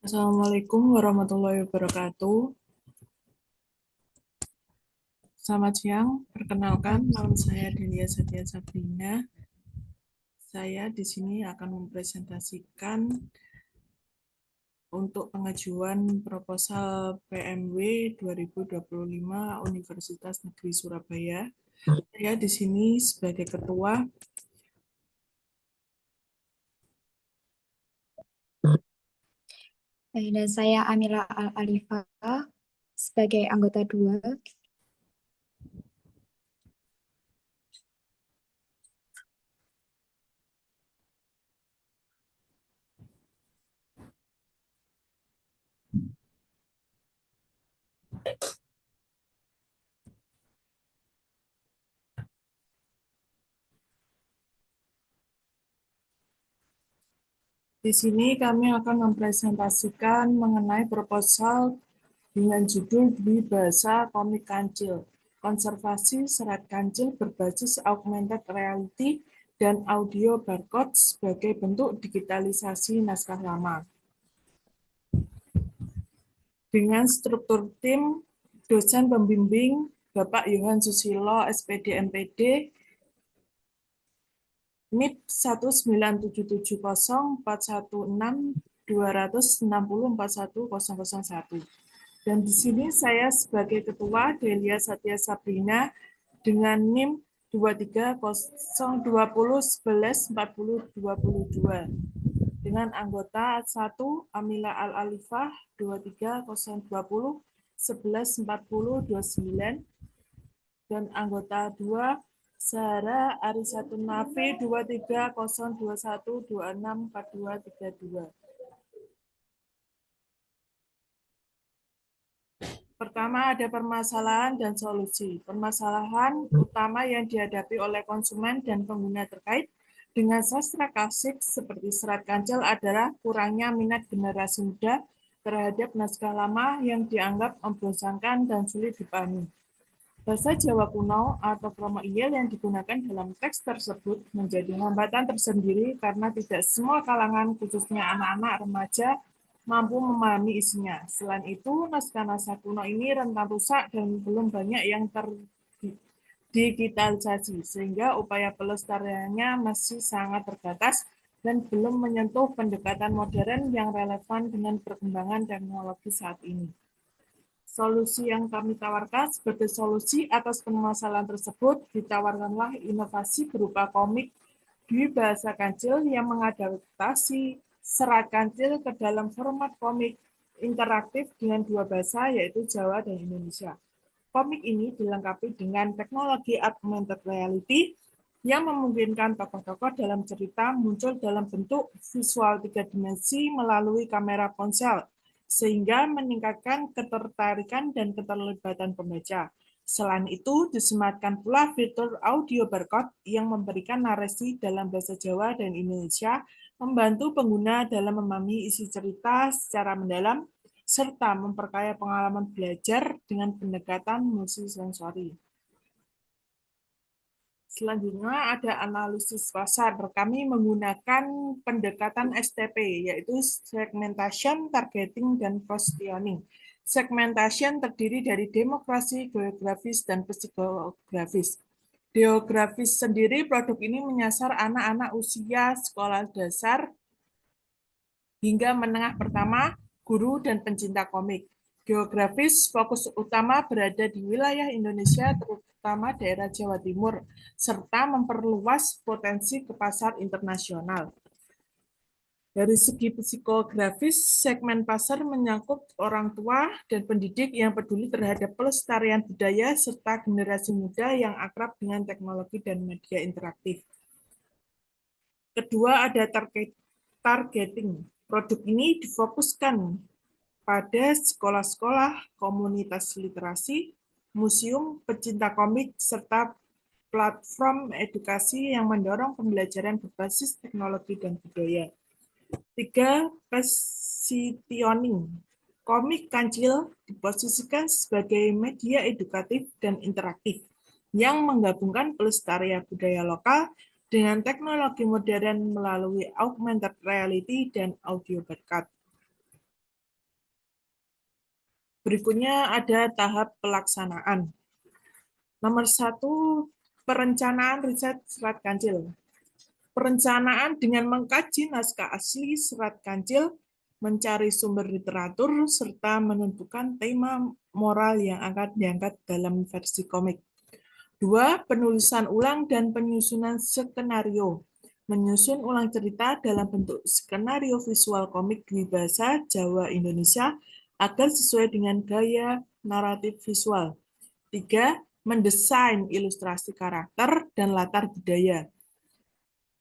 Assalamualaikum warahmatullahi wabarakatuh. Selamat siang, perkenalkan nama saya Delia Satya Sabrina. Saya di sini akan mempresentasikan untuk pengajuan proposal PMW 2025 Universitas Negeri Surabaya. Saya di sini sebagai ketua. Dan saya Amila Al-Alifah sebagai anggota 2. Di sini kami akan mempresentasikan mengenai proposal dengan judul Bahasa Komik Kancil, Konservasi Serat Kancil berbasis Augmented Reality dan Audio Barcode sebagai bentuk digitalisasi naskah lama. Dengan struktur tim, dosen pembimbing Bapak Yohan Susilo, SPD MPD, NIP 197704162604101. Dan di sini saya sebagai ketua Delia Satya Sabrina dengan NIM 230201144022 dengan anggota 1 Amila Al-Alifah 230201144029 dan anggota 2 Zahra Arisatun Nafi 230212642232. Pertama, ada permasalahan dan solusi. Permasalahan utama yang dihadapi oleh konsumen dan pengguna terkait dengan sastra klasik seperti Serat Kancil adalah kurangnya minat generasi muda terhadap naskah lama yang dianggap membosankan dan sulit dipahami. Bahasa Jawa kuno atau kromo-iyel yang digunakan dalam teks tersebut menjadi hambatan tersendiri karena tidak semua kalangan, khususnya anak-anak remaja, mampu memahami isinya. Selain itu, naskah-naskah kuno ini rentan rusak dan belum banyak yang terdigitalisasi, sehingga upaya pelestariannya masih sangat terbatas dan belum menyentuh pendekatan modern yang relevan dengan perkembangan teknologi saat ini. Solusi yang kami tawarkan sebagai solusi atas permasalahan tersebut ditawarkanlah inovasi berupa komik di bahasa kancil yang mengadaptasi serat kancil ke dalam format komik interaktif dengan dua bahasa, yaitu Jawa dan Indonesia. Komik ini dilengkapi dengan teknologi augmented reality yang memungkinkan tokoh-tokoh dalam cerita muncul dalam bentuk visual 3 dimensi melalui kamera ponsel, sehingga meningkatkan ketertarikan dan keterlibatan pembaca. Selain itu, disematkan pula fitur audio barcode yang memberikan narasi dalam bahasa Jawa dan Indonesia, membantu pengguna dalam memahami isi cerita secara mendalam, serta memperkaya pengalaman belajar dengan pendekatan multisensori. Selanjutnya ada analisis pasar. Kami menggunakan pendekatan STP, yaitu segmentation, targeting, dan positioning. Segmentation terdiri dari demokrasi, geografis, dan psikografis. Geografis sendiri, produk ini menyasar anak-anak usia sekolah dasar hingga menengah pertama, guru, dan pencinta komik. Geografis, fokus utama berada di wilayah Indonesia, terutama daerah Jawa Timur, serta memperluas potensi ke pasar internasional. Dari segi psikografis, segmen pasar menyangkut orang tua dan pendidik yang peduli terhadap pelestarian budaya serta generasi muda yang akrab dengan teknologi dan media interaktif. Kedua, ada targeting. Produk ini difokuskan pada sekolah-sekolah, komunitas literasi, museum, pecinta komik, serta platform edukasi yang mendorong pembelajaran berbasis teknologi dan budaya. 3. Positioning. Komik kancil diposisikan sebagai media edukatif dan interaktif yang menggabungkan pelestarian budaya lokal dengan teknologi modern melalui augmented reality dan audio barcode. Berikutnya ada tahap pelaksanaan. Nomor 1, perencanaan riset Serat Kancil. Perencanaan dengan mengkaji naskah asli Serat Kancil, mencari sumber literatur, serta menentukan tema moral yang akan diangkat dalam versi komik. 2. Penulisan ulang dan penyusunan skenario. Menyusun ulang cerita dalam bentuk skenario visual komik di bahasa Jawa Indonesia agar sesuai dengan gaya naratif visual. 3. Mendesain ilustrasi karakter dan latar budaya.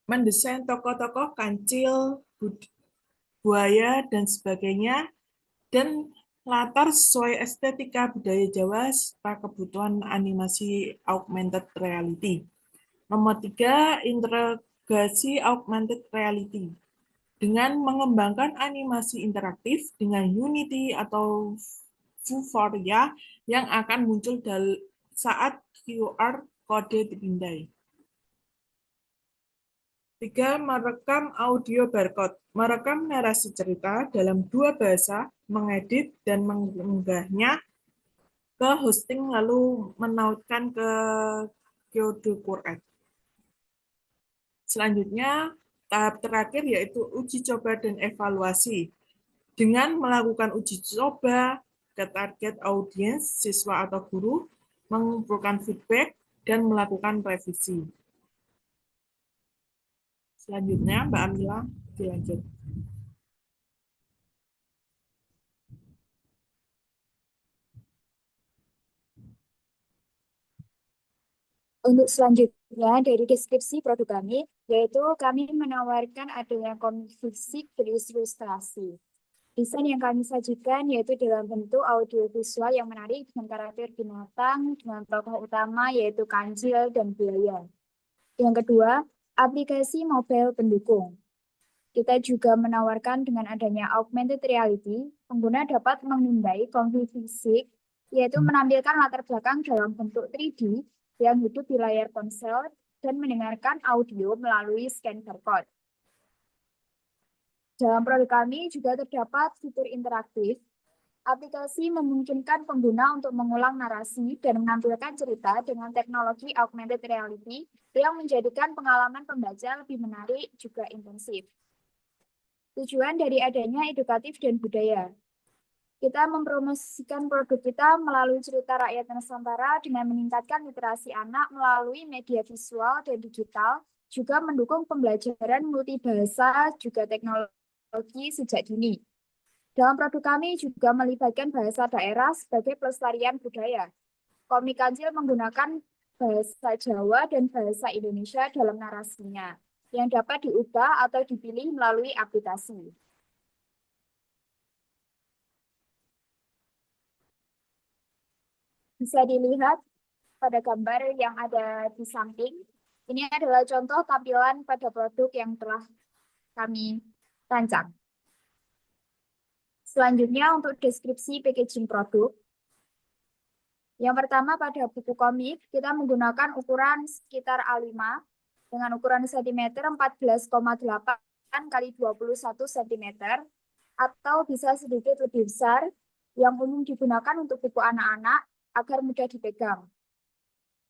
Mendesain tokoh-tokoh kancil, buaya, dan sebagainya, dan latar sesuai estetika budaya Jawa serta kebutuhan animasi augmented reality. Nomor 3, integrasi augmented reality. Dengan mengembangkan animasi interaktif dengan Unity atau Vuforia yang akan muncul saat QR kode dipindai. 3. Merekam audio barcode. Merekam narasi cerita dalam 2 bahasa, mengedit dan mengunggahnya ke hosting lalu menautkan ke Kyoto Quran. Selanjutnya, tahap terakhir yaitu uji coba dan evaluasi. Dengan melakukan uji coba ke target audiens, siswa atau guru, mengumpulkan feedback, dan melakukan revisi. Selanjutnya, Mbak Amila, dilanjut. Untuk selanjutnya dari deskripsi produk kami, yaitu kami menawarkan adanya komik fisik berilustrasi. Desain yang kami sajikan yaitu dalam bentuk audio visual yang menarik dengan karakter binatang dengan tokoh utama yaitu kancil dan buaya. Yang kedua, aplikasi mobile pendukung. Kita juga menawarkan dengan adanya augmented reality, pengguna dapat memindai konflik fisik, yaitu menampilkan latar belakang dalam bentuk 3D yang hidup di layar ponsel dan mendengarkan audio melalui scan barcode. Dalam produk kami juga terdapat fitur interaktif. Aplikasi memungkinkan pengguna untuk mengulang narasi dan menampilkan cerita dengan teknologi augmented reality yang menjadikan pengalaman pembaca lebih menarik juga intensif. Tujuan dari adanya edukatif dan budaya. Kita mempromosikan produk kita melalui cerita rakyat Nusantara dengan meningkatkan literasi anak melalui media visual dan digital, juga mendukung pembelajaran multibahasa juga teknologi sejak dini. Dalam produk kami juga melibatkan bahasa daerah sebagai pelestarian budaya. Komik Kancil menggunakan bahasa Jawa dan bahasa Indonesia dalam narasinya, yang dapat diubah atau dipilih melalui aplikasi. Bisa dilihat pada gambar yang ada di samping. Ini adalah contoh tampilan pada produk yang telah kami rancang. Selanjutnya untuk deskripsi packaging produk. Yang pertama pada buku komik, kita menggunakan ukuran sekitar A5 dengan ukuran cm 14,8 kali 21 cm atau bisa sedikit lebih besar yang umum digunakan untuk buku anak-anak agar mudah dipegang.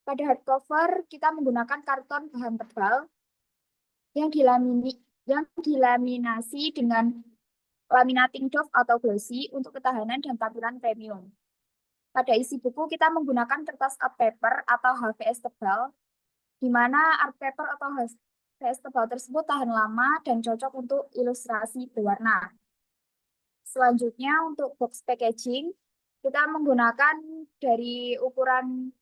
Pada hardcover, kita menggunakan karton bahan tebal yang dilaminasi dengan laminating doff atau glossy untuk ketahanan dan tampilan premium. Pada isi buku, kita menggunakan kertas art paper atau HVS tebal, di mana art paper atau HVS tebal tersebut tahan lama dan cocok untuk ilustrasi berwarna. Selanjutnya, untuk box packaging, kita menggunakan dari ukuran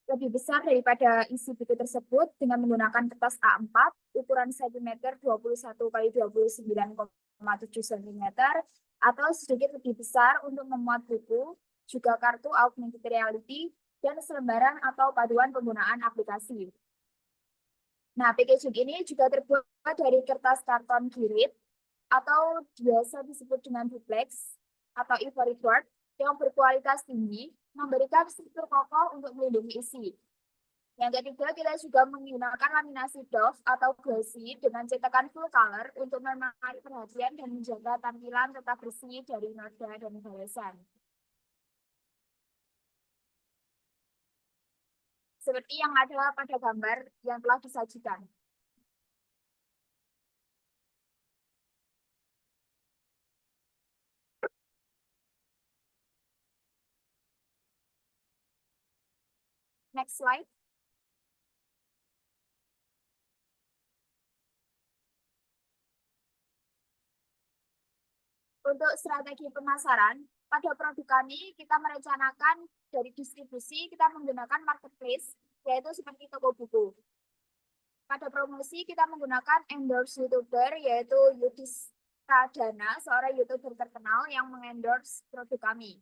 lebih besar daripada isi buku tersebut dengan menggunakan kertas A4 ukuran cm 21 kali 29,7 cm atau sedikit lebih besar untuk memuat buku, juga kartu augmented reality, dan selembaran atau paduan penggunaan aplikasi. Nah, packaging ini juga terbuat dari kertas karton girit atau biasa disebut dengan duplex atau ivory board yang berkualitas tinggi, memberikan struktur kokoh untuk melindungi isi. Yang ketiga, kita juga menggunakan laminasi doff atau glossy dengan cetakan full color untuk menarik perhatian dan menjaga tampilan tetap bersih dari noda dan goresan. seperti yang ada pada gambar yang telah disajikan. Next slide. Untuk strategi pemasaran, pada produk kami kita merencanakan dari distribusi kita menggunakan marketplace, yaitu seperti toko buku. Pada promosi kita menggunakan endorse YouTuber, yaitu Yudhis Pradana, seorang YouTuber terkenal yang mengendorse produk kami.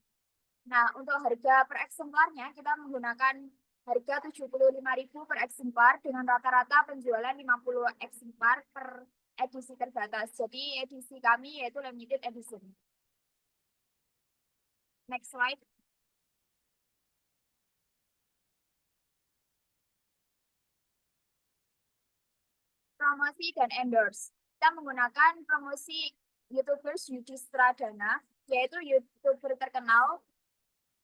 Nah, untuk harga per eksemplarnya kita menggunakan harga 75.000 per eksemplar dengan rata-rata penjualan 50 eksemplar per edisi terbatas. Jadi edisi kami yaitu limited edition. Next slide. Promosi dan endorse. Kita menggunakan promosi YouTubers Yudhis Pradana, yaitu YouTuber terkenal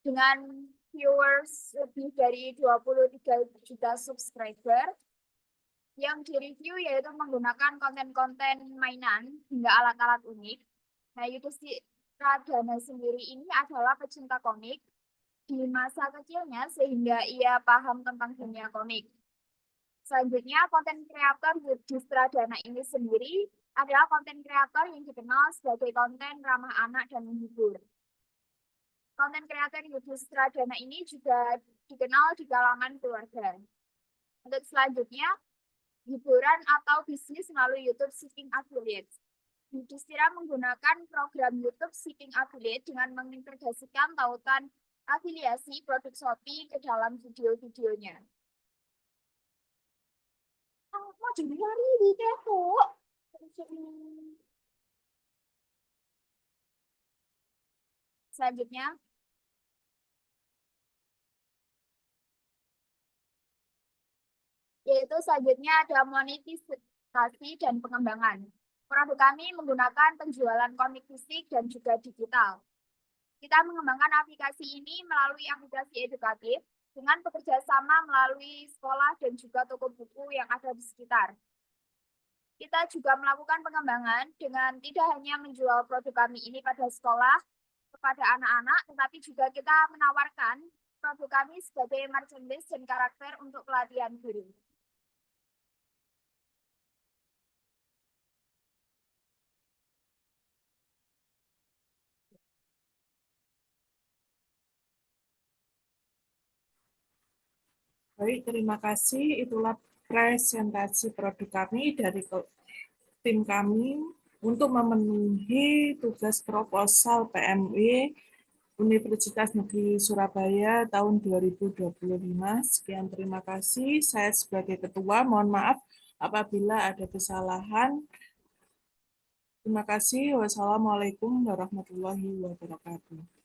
dengan viewers lebih dari 23 juta subscriber yang direview yaitu menggunakan konten-konten mainan hingga alat-alat unik. Nah, Yudhis Pradana sendiri ini adalah pecinta komik di masa kecilnya sehingga ia paham tentang dunia komik. Selanjutnya, konten kreator Yudhis Pradana ini sendiri adalah konten kreator yang dikenal sebagai konten ramah anak dan menghibur. Konten kreator Yudhis Pradana ini juga dikenal di kalangan keluarga. Untuk selanjutnya, hiburan atau bisnis melalui YouTube Seeking Affiliate. Yudhistira menggunakan program YouTube Seeking Affiliate dengan mengintegrasikan tautan afiliasi produk Shopee ke dalam video-videonya. Mau jadi hari di kepo. Selanjutnya, yaitu selanjutnya ada monetisasi dan pengembangan. Produk kami menggunakan penjualan komik fisik dan juga digital. Kita mengembangkan aplikasi ini melalui aplikasi edukatif dengan bekerja sama melalui sekolah dan juga toko buku yang ada di sekitar. Kita juga melakukan pengembangan dengan tidak hanya menjual produk kami ini pada sekolah, kepada anak-anak, tetapi juga kita menawarkan produk kami sebagai merchandise dan karakter untuk pelatihan guru. Baik, terima kasih. Itulah presentasi produk kami dari tim kami untuk memenuhi tugas proposal PMW Universitas Negeri Surabaya tahun 2025. Sekian, terima kasih. Saya sebagai ketua, mohon maaf apabila ada kesalahan. Terima kasih. Wassalamualaikum warahmatullahi wabarakatuh.